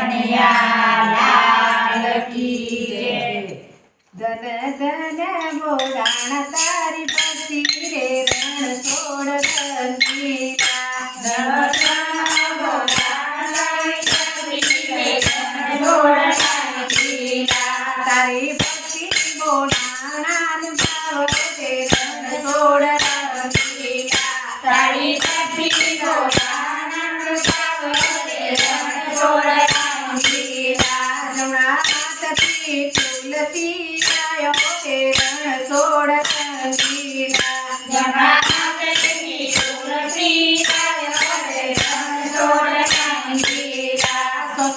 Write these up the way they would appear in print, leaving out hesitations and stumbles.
કનૈયા લાલ કી જય. ધન ધન ગોરાણ તારી ભક્તિ રે રણ છોડ રંગીલા. ધન ધન ગોરાણ તારી ભક્તિ રે રણ છોડ રંગીલા. તારી ભક્તિ ગોરાણ ભાવ રે રણ છોડ રંગીલા. તારી ભક્તિ ગોરાણ ભાવ રે રણ છોડ રંગીલા. જમણા હાથથી તુલસી આયો રે રણ છોડ રંગીલા. જમણા હાથથી તુલસી આયો રે રણ છોડ રંગીલા.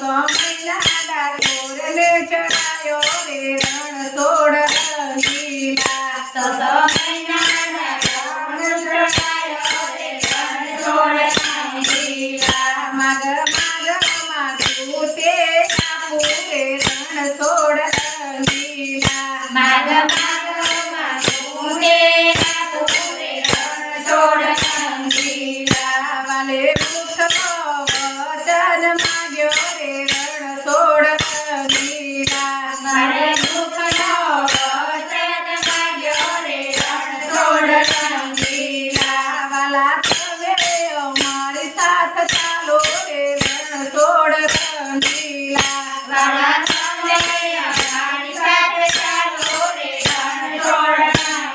સો મહિના ડાકોરને ચડાયો રે રણ છોડ રંગીલા. સસો મહિનાના રણ ચડાયો રે રણ છોડ રંગીલા. માગ માગું તે આપું રે રણ છોડ રંગીલા. માગ માગું તે આપું રે રણ છોડ રંગીલા. વાલે વૃક્ષનો વચન માગ્યો રે રણ છોડ રંગીલા. મારે દુઃખનો વચન માગ્યો રે રણ છોડ રંગીલા. વાલા તમે અમારી સાથ ચાલો રે રણ છોડ રંગીલા. વાલા તમે અમારી સાથે ચાલો રે રણ છોડ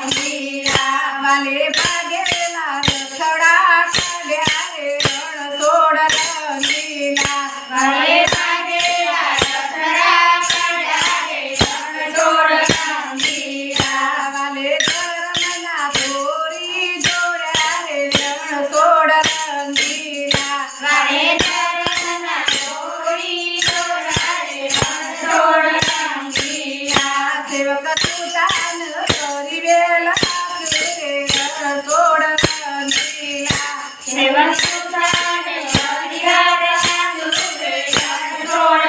રંગીલા. વાલે ભાગેલા રખડા કાઢ્યા રે રણ છોડ રંગીલા. વાલે ભાગેલા રખડા કાઢ્યા રે રણ છોડ રંગીલા. વાલે ધર્મના દોરી જોડ્યા રે રણ છોડ રંગીલા. વાલે ધર્મના દોરી જોડા રે રણ છોડ રંગીલા. સેવક સુદાન કરી વેલા રે રણ છોડ રંગીલા. સેવક સુદાને હરિહર આંદુ રે રણ છોડ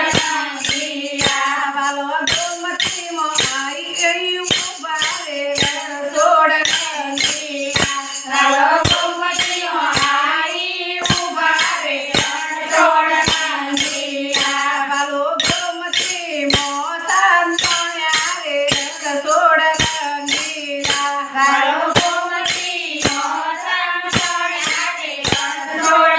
રંગીલા. વાલો ગોમતીમાં આવી ગયું ઉભા રે રણ છોડ રંગીલા. વાલો ગોમતીમાં આવી ઊભા રે રણ છોડ રંગીલા. વાલો ગોમતીમાં સાંતણ્યા રે રણ છોડ રંગીલા. વાલો ગોમતીનો સાંભળ્યા રે રણ છોડ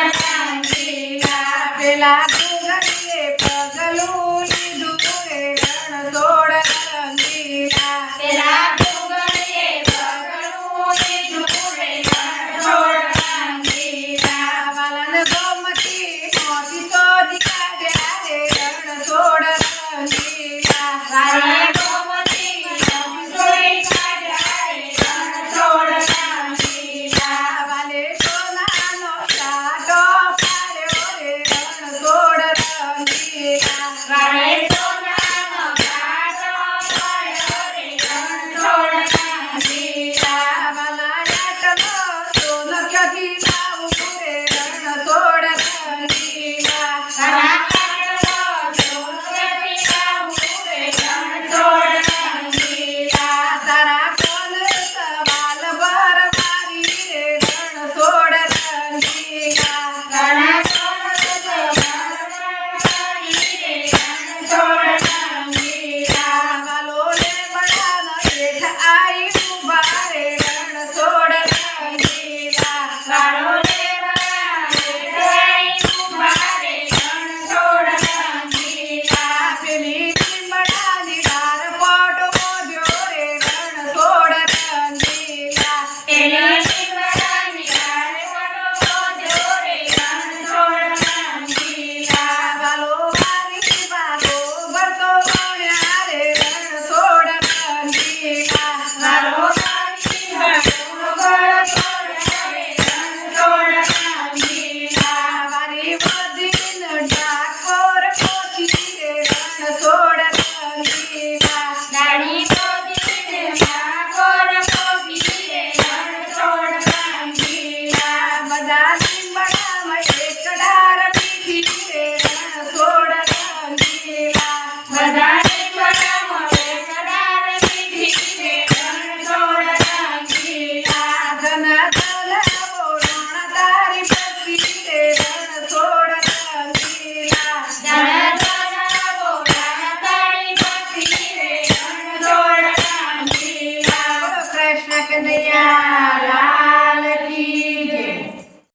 રંગીલા. પેલા ડુંગરીએ પગલું લીધું રે રણ છોડ રંગીલા. પેલા ડુંગરીએ પગલું લીધું રે રણ છોડ રંગીલા. વાલન ગોમતી મોતી શોધી કાઢ્યા રે રણ છોડ રંગીલા. વાલે ગોમતીનો જોઈ કાઢ્યા રે રણ છોડ રંગીલા. વાલે સોનાનો સાટો પાડ્યો રે રણ છોડ રંગીલા. વાલે સોનાનો કનૈયા લાલ